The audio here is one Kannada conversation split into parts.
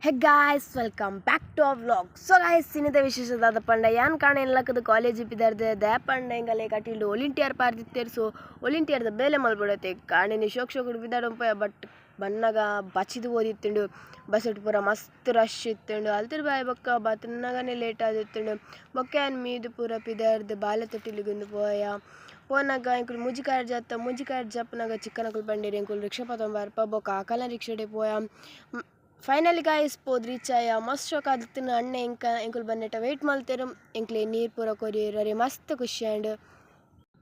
Hey guys welcome back to our vlog. So guys ಇನ್ನಿತ ವಿಶೇಷದಾದ ಪಂಡ ಯಾನ್ ಕಾಣ ಎಲ್ಲಕ್ಕದು ಕಾಲೇಜ್ ಇಪ್ಪಿದಾರ್ದೆ ದೇ ಪಂಡ ಹಿಂಗಲೆ ಕಟಿಲ್ಡು ಒಲಿಂಟಿಯರ್ ಪಾರ್ದಿತ್ತೇರು. ಸೊ ಒಲಿಂಟಿಯರ್ದ ಬೇಲೆ ಮಲ್ಬಿಡತ್ತೆ ಕಾಣೆ ಶೋಕ್ ಬಿದ್ದಾಡಂಪ ಬಟ್ ಬನ್ನಗ ಬಚಿದು ಓದಿತ್ತುಂಡು. ಬಸ್ ಇಟ್ಟು ಪೂರ ಮಸ್ತ್ ರಶ್ ಇತ್ತುಂಡು. ಅಲ್ತಿರ್ ಬಾಯ್ ಬೊಕ್ಕ ಬತ್ತನಗನೆ ಲೇಟ್ ಆದಿತ್ತುಂಡು. ಬೊಕ್ಕ ಏನು ಮೀದು ಪೂರ ಪಿದಾರ್ದು ಬಾಲೆ ತೊಟ್ಟಿಲಿಗೊಂದು ಪೋನಾಗ ಇಂಕುಲು ಮುಜಿಕಾಡ್ ಜಪ್ಪನಾಗ ಚಿಕ್ಕನಕುಲು ಬಂಡೇರಿ ಇಂಕುಲು ರಿಕ್ಷಾ ಪತೊಂಬಾರ್ಪ ಬೊಕ್ಕ ಆಕಲ ರಿಕ್ಷಾಡೆ ಪೋಯ. ಫೈನಲಿ ಗಾಯ್ಸ್ ಪೋದ್ ರೀಚ್ ಆಯ ಮಸ್ತ್ ಶೋಕ್ ಆದಿತ್ತಿನ ಅಣ್ಣೆ ಎಂಕುಲು ಬನ್ನೆಟ ವೆಯ್ಟ್ ಮಲ್ತೇರು ಎಂಕ್ಲೆ ನೀರು ಪೂರ ಕೊರಿಯರರೆ ಮಸ್ತ್ ಖುಷಿ ಆಂಡ್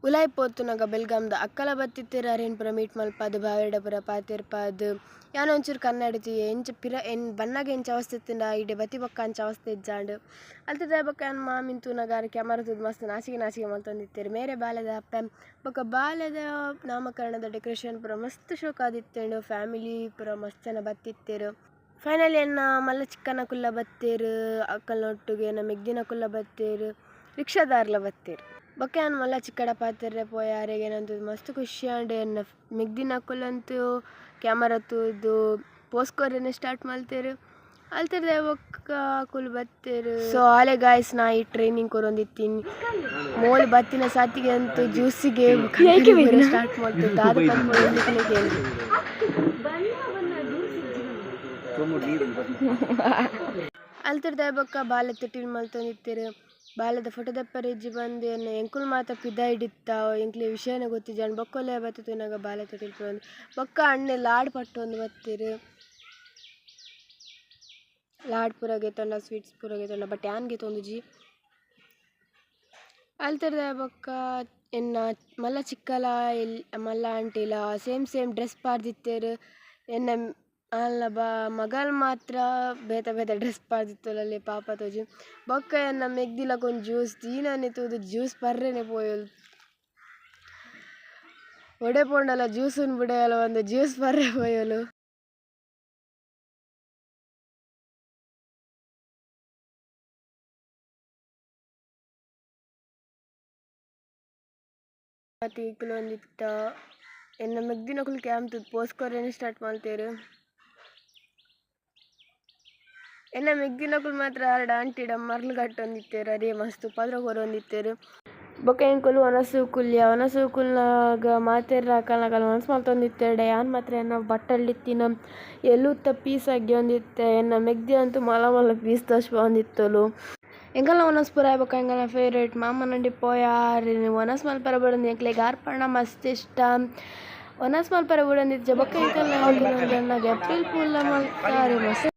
ಉಲಾಯ್ ಪೋತುನಾಗ ಬೆಲ್ಗಾಮ್ದ ಅಕ್ಕಲ ಬತ್ತಿತ್ತೇರು ಅರೇನು ಪೂರ ಮೀಟ್ ಮಲ್ಪದು ಬಾವೆರ್ಡ ಪೂರ ಪಾತೆರ್ಪಾದು ಯಾನ ಒಂಚೂರು ಕನ್ನಡತಿ ಬನ್ನಾಗ ಎಂಚ ಅವಸ್ಥೆ ಇತ್ತಿಂಡ ಇಡೆ ಬತ್ತಿ ಬೊಕ್ಕ ಅಂಚ ಅವಸ್ಥೆ ಇಜ್ಜಾಂಡ್ ಅಲ್ತಿದ ಬೊಕ್ಕ ಏನು ಮಾಮಿನ್ ತೂನಗಾರ ಕ್ಯಾಮರಾ ತೂದು ಮಸ್ತ್ ನಾಚಿಕೆ ಮಲ್ತೊಂದಿತ್ತೇರು ಮೇರೆ ಬಾಲೆದ ಅಪ್ಪ ಬೊಕ್ಕ ಬಾಲೆದ ನಾಮಕರಣದ ಡೆಕೋರೇಷನ್ ಪೂರ ಮಸ್ತ್ ಶೋಕ್ ಆದಿತ್ತೇಂಡು ಫ್ಯಾಮಿಲಿ ಪೂರ ಮಸ್ತ್ ಜನ ಬತ್ತಿತ್ತೇರು. ಫೈನಲಿ ಎನ್ನ ಮಲ್ಲ ಚಿಕ್ಕನ ಕುಲ್ಲ ಬತ್ತೇರು ಅಕ್ಕಲ್ನೊಟ್ಟಿಗೆ ನಮ್ಮ ಮೆಗ್ದಿನ ಕುಲ್ಲ ಬತ್ತೇರು ರಿಕ್ಷಾದಾರ್ಲ ಬತ್ತೇರು ಬೊಕ್ಕ ಏನು ಮಲ್ಲ ಚಿಕ್ಕಡ ಪಾತೆರ್ರೆ ಪೋಯಾರೆಗೆ ನಂದು ಮಸ್ತ್ ಖುಷಿ ಆಂಡ್ ಎನ್ನ ಮೆಗ್ದಿನ ಕುಲ್ಲಂತೂ ಕ್ಯಾಮರಾ ತೂದು ಪೋಸ್ಕೋರೇನೆ ಸ್ಟಾರ್ಟ್ ಮಲ್ತೇರು ಅಲ್ತಿರ್ದೆ ಬೊಕ್ಕ ಕುಲ್ ಬತ್ತೇರು. ಸೊ ಆಲೆ ಗಾಯ್ಸ್ ನಾ ಈ ಟ್ರೈನಿಂಗ್ ಕೊರೊಂದಿತ್ತೀನಿ ಮೋಲ್ ಬತ್ತಿನ ಸಾತಿಗೆ ಅಂತೂ ಜ್ಯೂಸಿಗೆ ಸ್ಟಾರ್ಟ್ ಮಾಡ್ತೇವೆ ದಾದ ಅಲ್ತಿರ್ದ ಬೊಕ್ಕ ಬಾಲೆ ತೊಟ್ಟಿಲ್ ಮಲ್ತೊಂದಿತ್ತೇರು ಬಾಲೆದ ಫೋಟೋ ದಪ್ಪರೆ ಇಜ್ಜಿ ಬಂದು ಏನು ಎಂಕುಲು ಮಾತ ಪಿದ ಹಿಡಿತ್ತ ಎಂಕ್ಲೆ ವಿಷಯನ ಗೊತ್ತಿಜ್ಜಾಂಡ್ ಬೊಕ್ಕೊಲೆ ಬತ್ತುನಾಗ ಬಾಲೆ ತೊಟ್ಟಿಲ್ ಪುರಂದು ಬೊಕ್ಕ ಅಣ್ಣೆ ಲಾಡ್ ಪಟ್ಟು ಒಂದು ಬತ್ತೇರು ಲಾಡ್ ಪೂರಗೆ ತೊಂಡ ಸ್ವೀಟ್ಸ್ ಪೂರಗೆ ತೊಂಡ ಬಟ್ ಯಾನ್ಗೆ ತೊಂದುಜಿ ಅಲ್ತಿರ್ದ ಬೊಕ್ಕ ಎನ್ನ ಮಲ್ಲ ಚಿಕ್ಕಲ ಮಲ್ಲ ಆಂಟಿಲ ಸೇಮ್ ಡ್ರೆಸ್ ಪಾರ್ದಿತ್ತೇರು ಎನ್ನ ಅಲ್ಲ ಮಗಲ್ ಮಾತ್ರ ಬೇತೆ ಡ್ರೆಸ್ ಪಾರ್ದಿತ್ತಲ್ಲಿ ಪಾಪ ತೋಜಿ ಬೊಕ್ಕ ಎನ್ನ ಮೆಗ್ದಿಲಕೊಂದು ಜ್ಯೂಸ್ ದೀನನೆ ತೂದು ಜ್ಯೂಸ್ ಪರ್ರೆನೆ ಪೋಯಲು ಒಡೆ ಪೋಂಡಲ ಜ್ಯೂಸನ್ನು ಬಿಡೆಯಲ್ಲ ಒಂದು ಜ್ಯೂಸ್ ಪರ್ರೆ ಪೋಯಲು ಮತ್ತೆ ಈಕಲು ಒಂದಿತ್ತ ಎನ್ನ ಮೆಗ್ದಿನಕುಲು ಕ್ಯಾಂಪ್ ಪೋಸ್ಕೋರೇನೆ ಸ್ಟಾರ್ಟ್ ಮಾಡ್ತೇರು ಎನ್ನ ಮೆಗ್ದಿನಕುಲು ಮಾತ್ರ ಆರ್ಡ ಆಂಟಿಡ ಮರ್ಲು ಕಟ್ಟೊಂದಿತ್ತೇರು ಅದೇ ಮಸ್ತ್ ಪದ್ರ ಹೊರೊಂದಿತ್ತೇರು ಬೊಕ್ಕ ಎಂಕುಲು ಒನಸು ಕುಲ್ನಾಗ ಮಾತೆರ್ರ ಅಕಲ್ನಕಲ್ ಮನ್ಸು ಮಲ್ತೊಂದಿತ್ತೇಡೆ ಯಾನ್ ಮಾತ್ರ ಎನ್ನ ಬಟ್ಟಲಿತ್ತಿನ ಎಲ್ಲೂತ್ತ ಪೀಸ್ ಆಗಿ ಒಂದಿತ್ತೆ ಎನ್ನ ಮೆಗ್ದಿ ಅಂತೂ ಮಲ ಪೀಸ್ ದೋಷ ಒಂದಿತ್ತಲು ಎಂಕಲ್ನ ಒನಸ್ ಪೂರ ಬೊಕ್ಕ ಎಂಕಲ್ನ ಫೇವ್ರೇಟ್ ಮಾಮನಂಡಿ ಪೋಯಾರ್ ಒನಸ್ ಮಲ್ಪರ ಬಿಡೊಂದು ಎಂಕ್ಲೆ ಗಾರ್ಪಣ್ಣ ಮಸ್ತ್ ಇಷ್ಟ ಒನಸ್ ಮಲ್ಪರ ಬಿಡೊಂದಿತ್ತ ಬೊಕ್ಕ ಎಂಕಲ್ನ ಏಪ್ರಿಲ್ ಫೂಲ್ ಮಲ್ತಾರೆ ಮಸ್ತ್